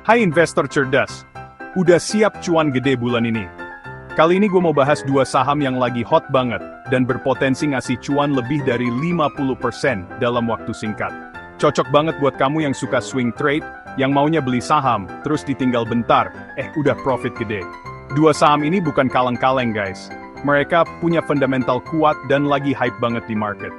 Hai investor cerdas, udah siap cuan gede bulan ini? Kali ini gue mau bahas dua saham yang lagi hot banget, dan berpotensi ngasih cuan lebih dari 50% dalam waktu singkat. Cocok banget buat kamu yang suka swing trade, yang maunya beli saham, terus ditinggal bentar, udah profit gede. Dua saham ini bukan kaleng-kaleng guys. Mereka punya fundamental kuat dan lagi hype banget di market.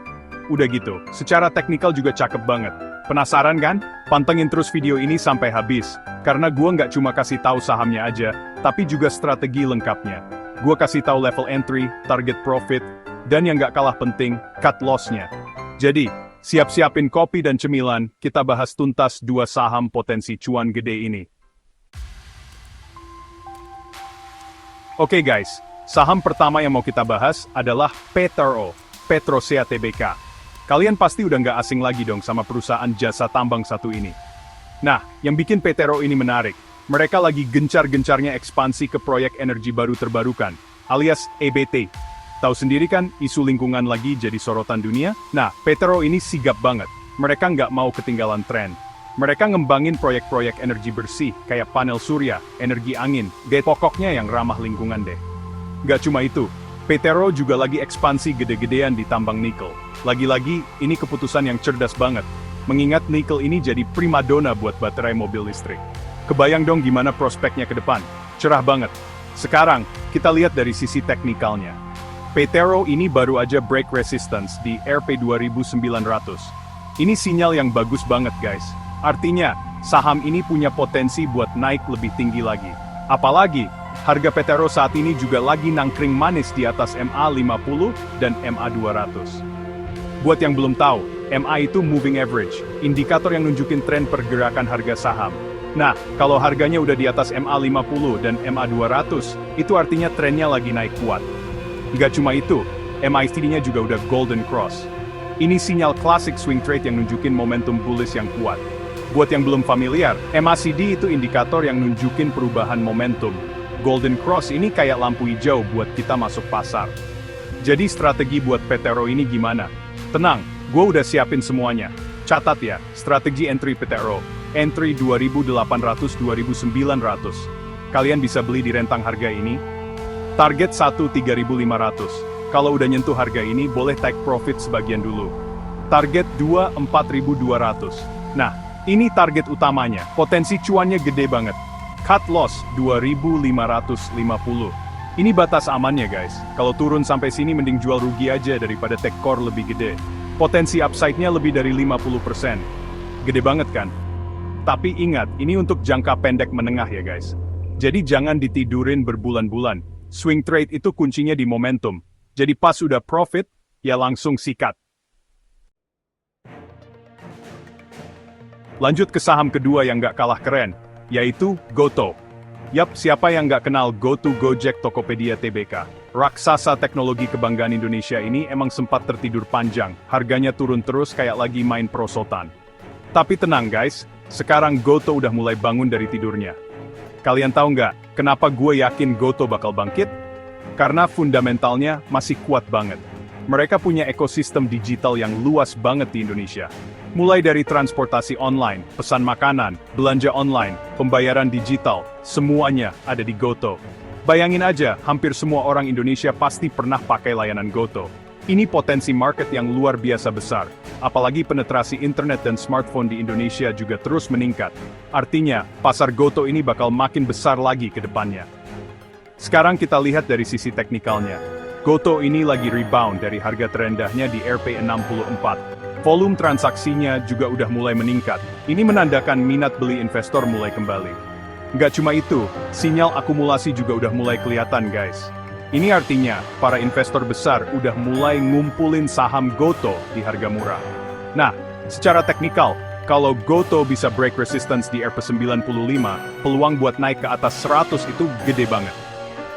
Udah gitu, secara teknikal juga cakep banget. Penasaran kan? Pantengin terus video ini sampai habis, karena gua nggak cuma kasih tahu sahamnya aja, tapi juga strategi lengkapnya. Gua kasih tahu level entry, target profit, dan yang nggak kalah penting, cut loss-nya. Jadi, siap-siapin kopi dan cemilan, kita bahas tuntas dua saham potensi cuan gede ini. Oke guys, saham pertama yang mau kita bahas adalah PetroO, Petrosia Tbk. Kalian pasti udah nggak asing lagi dong sama perusahaan jasa tambang satu ini. Nah, yang bikin PetroO ini menarik, mereka lagi gencar-gencarnya ekspansi ke proyek energi baru terbarukan, alias EBT. Tahu sendiri kan, isu lingkungan lagi jadi sorotan dunia? Nah, PetroO ini sigap banget. Mereka nggak mau ketinggalan tren. Mereka ngembangin proyek-proyek energi bersih, kayak panel surya, energi angin, pokoknya yang ramah lingkungan deh. Nggak cuma itu, PetroO juga lagi ekspansi gede-gedean di tambang nikel. Lagi-lagi, ini keputusan yang cerdas banget, mengingat nikel ini jadi primadona buat baterai mobil listrik. Kebayang dong gimana prospeknya ke depan, cerah banget. Sekarang, kita lihat dari sisi teknikalnya. PetroO ini baru aja break resistance di RP 2900. Ini sinyal yang bagus banget guys. Artinya, saham ini punya potensi buat naik lebih tinggi lagi. Apalagi, harga PetroO saat ini juga lagi nangkring manis di atas MA50 dan MA200. Buat yang belum tahu, MA itu moving average, indikator yang nunjukin tren pergerakan harga saham. Nah, kalau harganya udah di atas MA50 dan MA200, itu artinya trennya lagi naik kuat. Nggak cuma itu, MACD-nya juga udah golden cross. Ini sinyal klasik swing trade yang nunjukin momentum bullish yang kuat. Buat yang belum familiar, MACD itu indikator yang nunjukin perubahan momentum. Golden cross ini kayak lampu hijau buat kita masuk pasar. Jadi strategi buat PetroO ini gimana? Tenang, gue udah siapin semuanya. Catat ya, strategi entry PetroO. Entry 2.800-2.900. Kalian bisa beli di rentang harga ini. Target 1.3.500. Kalau udah nyentuh harga ini, boleh take profit sebagian dulu. Target 2.4.200. Nah, ini target utamanya. Potensi cuannya gede banget. Cut loss 2.550. Ini batas amannya guys. Kalau turun sampai sini mending jual rugi aja daripada take core lebih gede. Potensi upside-nya lebih dari 50%. Gede banget kan? Tapi ingat, ini untuk jangka pendek menengah ya guys. Jadi jangan ditidurin berbulan-bulan. Swing trade itu kuncinya di momentum. Jadi pas udah profit, ya langsung sikat. Lanjut ke saham kedua yang nggak kalah keren, yaitu GoTo. Yap, siapa yang nggak kenal GoTo Gojek Tokopedia Tbk? Raksasa teknologi kebanggaan Indonesia ini emang sempat tertidur panjang, harganya turun terus kayak lagi main prosotan. Tapi tenang guys, sekarang GoTo udah mulai bangun dari tidurnya. Kalian tahu nggak, kenapa gue yakin GoTo bakal bangkit? Karena fundamentalnya masih kuat banget. Mereka punya ekosistem digital yang luas banget di Indonesia. Mulai dari transportasi online, pesan makanan, belanja online, pembayaran digital, semuanya ada di GoTo. Bayangin aja, hampir semua orang Indonesia pasti pernah pakai layanan GoTo. Ini potensi market yang luar biasa besar. Apalagi penetrasi internet dan smartphone di Indonesia juga terus meningkat. Artinya, pasar GoTo ini bakal makin besar lagi ke depannya. Sekarang kita lihat dari sisi teknikalnya. GoTo ini lagi rebound dari harga terendahnya di RP64. Volume transaksinya juga udah mulai meningkat. Ini menandakan minat beli investor mulai kembali. Nggak cuma itu, sinyal akumulasi juga udah mulai kelihatan guys. Ini artinya, para investor besar udah mulai ngumpulin saham GoTo di harga murah. Nah, secara teknikal, kalau GoTo bisa break resistance di RP95, peluang buat naik ke atas 100 itu gede banget.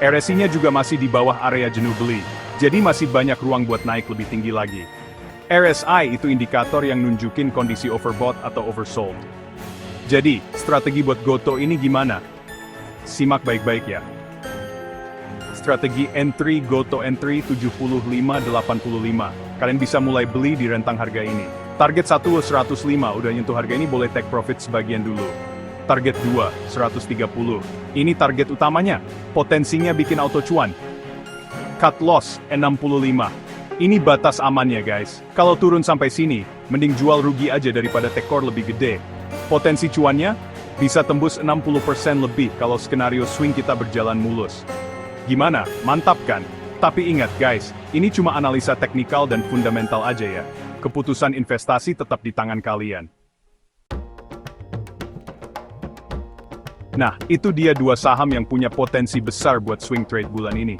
RSI-nya juga masih di bawah area jenuh beli, jadi masih banyak ruang buat naik lebih tinggi lagi. RSI itu indikator yang nunjukin kondisi overbought atau oversold. Jadi, strategi buat GoTo ini gimana? Simak baik-baik ya. Strategi entry GoTo entry 75.85. Kalian bisa mulai beli di rentang harga ini. Target 105, udah nyentuh harga ini boleh take profit sebagian dulu. Target 2, 130. Ini target utamanya. Potensinya bikin auto cuan. Cut loss, 65. Ini batas amannya guys. Kalau turun sampai sini, mending jual rugi aja daripada tekor lebih gede. Potensi cuannya, bisa tembus 60% lebih kalau skenario swing kita berjalan mulus. Gimana? Mantap kan? Tapi ingat guys, ini cuma analisa teknikal dan fundamental aja ya. Keputusan investasi tetap di tangan kalian. Nah, itu dia dua saham yang punya potensi besar buat swing trade bulan ini.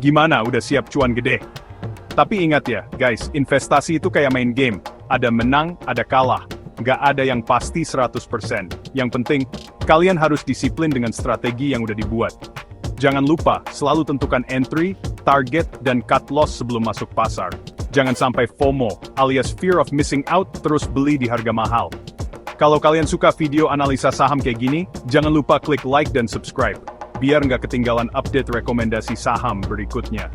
Gimana, udah siap cuan gede? Tapi ingat ya, guys, investasi itu kayak main game. Ada menang, ada kalah. Nggak ada yang pasti 100%. Yang penting, kalian harus disiplin dengan strategi yang udah dibuat. Jangan lupa, selalu tentukan entry, target, dan cut loss sebelum masuk pasar. Jangan sampai FOMO, alias fear of missing out, terus beli di harga mahal. Kalau kalian suka video analisa saham kayak gini, jangan lupa klik like dan subscribe, biar nggak ketinggalan update rekomendasi saham berikutnya.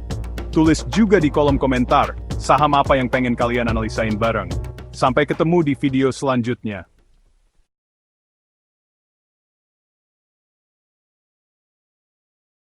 Tulis juga di kolom komentar, saham apa yang pengen kalian analisain bareng. Sampai ketemu di video selanjutnya.